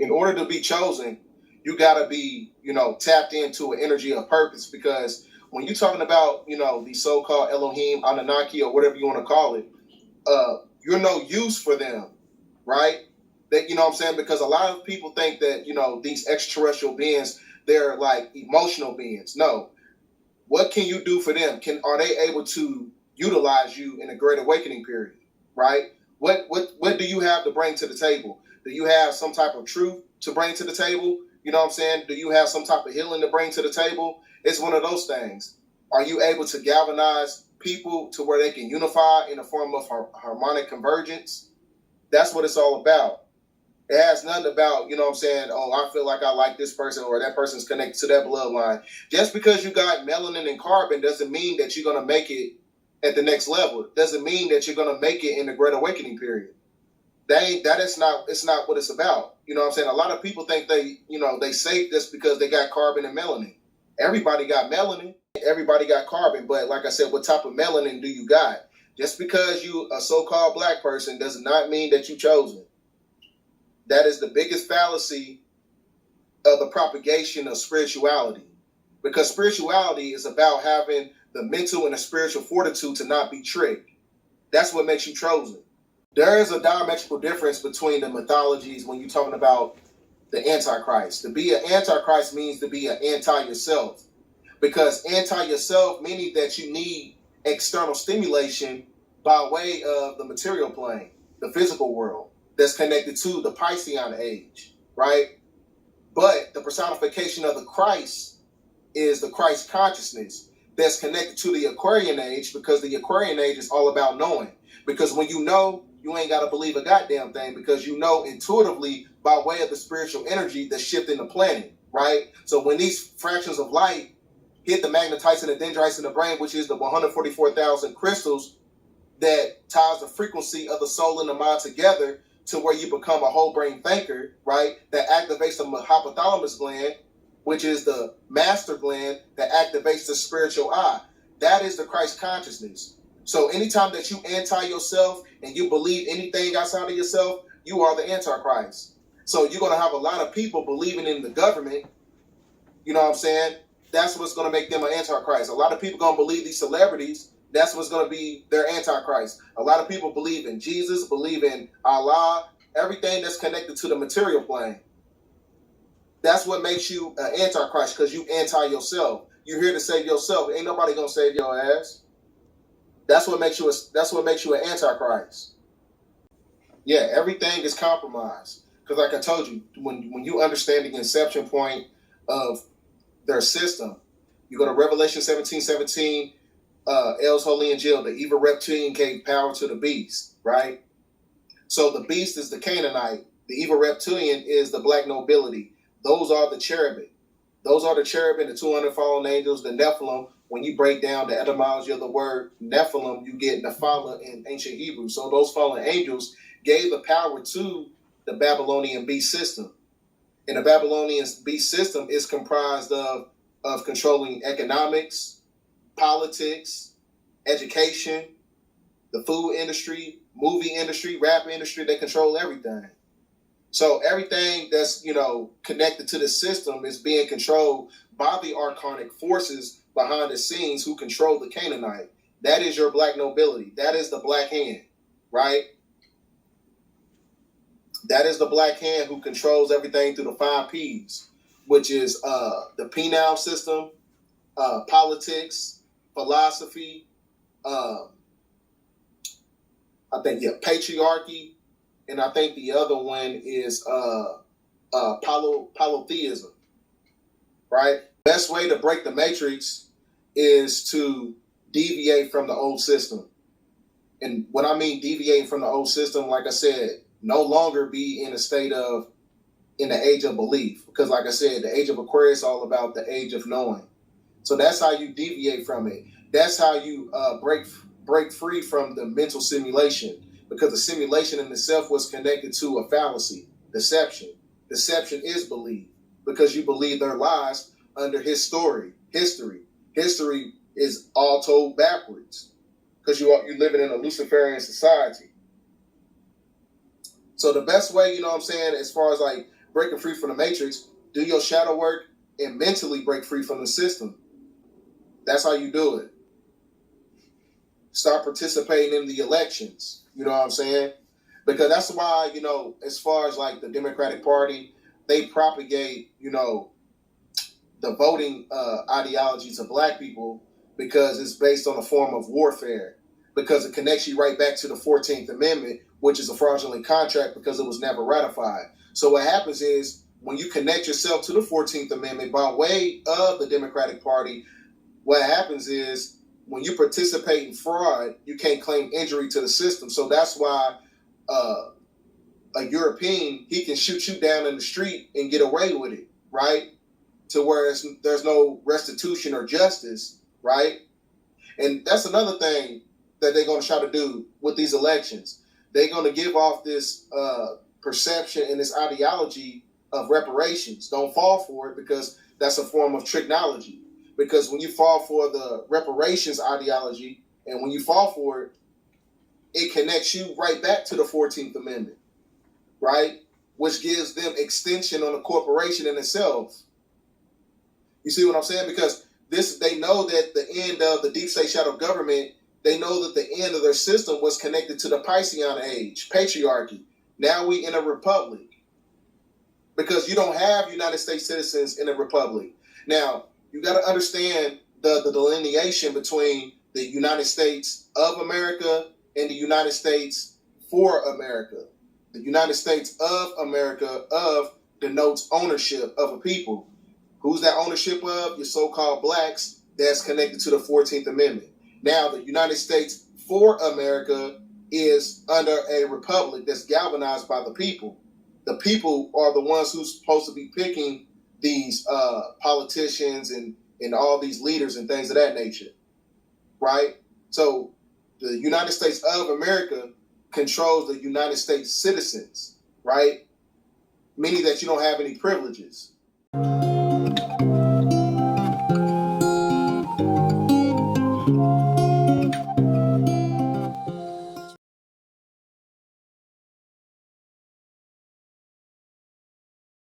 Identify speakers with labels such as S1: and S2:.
S1: In order to be chosen, you got to be, tapped into an energy of purpose, because when you're talking about, the so-called Elohim, Anunnaki, or whatever you want to call it, you're no use for them, right? That, you know what I'm saying? Because a lot of people think that, these extraterrestrial beings, they're like emotional beings. No. What can you do for them? Are they able to utilize you in a great awakening period, right? What do you have to bring to the table? Do you have some type of truth to bring to the table? You know what I'm saying? Do you have some type of healing to bring to the table? It's one of those things. Are you able to galvanize people to where they can unify in a form of harmonic convergence? That's what it's all about. It has nothing about, you know what I'm saying, oh, I feel like I like this person, or that person's connected to that bloodline. Just because you got melanin and carbon doesn't mean that you're going to make it at the next level. It doesn't mean that you're going to make it in the Great Awakening period. It's not what it's about. You know what I'm saying? A lot of people think they safe just because they got carbon and melanin. Everybody got melanin. Everybody got carbon. But like I said, what type of melanin do you got? Just because you a so-called black person does not mean that you chosen. That is the biggest fallacy of the propagation of spirituality. Because spirituality is about having the mental and the spiritual fortitude to not be tricked. That's what makes you chosen. There is a diametrical difference between the mythologies when you're talking about the Antichrist. To be an Antichrist means to be an anti-yourself. Because anti-yourself meaning that you need external stimulation by way of the material plane, the physical world, that's connected to the Piscean age, right? But the personification of the Christ is the Christ consciousness that's connected to the Aquarian age, because the Aquarian age is all about knowing. Because when you know, you ain't got to believe a goddamn thing, because you know intuitively by way of the spiritual energy that's shifting the planet, right? So when these fractions of light hit the magnetites and the dendrites in the brain, which is the 144,000 crystals that ties the frequency of the soul and the mind together to where you become a whole brain thinker, right? That activates the hypothalamus gland, which is the master gland that activates the spiritual eye. That is the Christ consciousness. So anytime that you anti-yourself and you believe anything outside of yourself, you are the Antichrist. So you're going to have a lot of people believing in the government. You know what I'm saying? That's what's going to make them an Antichrist. A lot of people going to believe these celebrities. That's what's going to be their Antichrist. A lot of people believe in Jesus, believe in Allah, everything that's connected to the material plane. That's what makes you an Antichrist, because you anti-yourself. You're here to save yourself. Ain't nobody going to save your ass. That's what makes you an Antichrist. Yeah, everything is compromised. Because like I told you, when you understand the inception point of their system, you go to Revelation 17:17, El's holy angel, the evil reptilian gave power to the beast, right? So the beast is the Canaanite. The evil reptilian is the black nobility. Those are the cherubim. Those are the cherubim, the 200 fallen angels, the Nephilim. When you break down the etymology of the word Nephilim, you get Nephala in ancient Hebrew. So those fallen angels gave the power to the Babylonian beast system. And the Babylonian beast system is comprised of controlling economics, politics, education, the food industry, movie industry, rap industry. They control everything. So everything that's, connected to the system is being controlled by the archonic forces behind the scenes who control the Canaanite. That is your black nobility. That is the black hand, right? That is the black hand who controls everything through the 5 Ps, which is the penal system, politics, philosophy, patriarchy, and I think the other one is polytheism, right? Best way to break the matrix is to deviate from the old system. And when I mean deviating from the old system, like I said, no longer be in the age of belief. Because like I said, the age of Aquarius is all about the age of knowing. So that's how you deviate from it. That's how you break free from the mental simulation. Because the simulation in itself was connected to a fallacy, deception. Deception is belief, because you believe their lies under history. History is all told backwards, because you're living in a Luciferian society. So the best way, as far as like breaking free from the matrix, do your shadow work and mentally break free from the system. That's how you do it. Start participating in the elections. You know what I'm saying? Because that's why, you know, as far as like the Democratic Party, they propagate, you know, the voting ideologies of black people because it's based on a form of warfare, because it connects you right back to the 14th Amendment, which is a fraudulent contract because it was never ratified. So what happens is when you connect yourself to the 14th Amendment by way of the Democratic Party, what happens is when you participate in fraud, you can't claim injury to the system. So that's why a European, he can shoot you down in the street and get away with it, right? To where there's no restitution or justice, right? And that's another thing that they're going to try to do with these elections. They're going to give off this perception and this ideology of reparations. Don't fall for it, because that's a form of technology. Because when you fall for the reparations ideology, and when you fall for it, it connects you right back to the 14th Amendment, right? Which gives them extension on the corporation in itself. You see what I'm saying? Because they know that the end of the deep state shadow government, they know that the end of their system was connected to the Piscean age, patriarchy. Now we in a republic, because you don't have United States citizens in a republic. Now, you got to understand the delineation between the United States of America and the United States for America. The United States of America denotes ownership of a people. Who's that ownership of? Your so-called blacks that's connected to the 14th Amendment. Now, the United States for America is under a republic that's galvanized by the people. The people are the ones who's supposed to be picking these politicians and all these leaders and things of that nature, right? So the United States of America controls the United States citizens, right? Meaning that you don't have any privileges.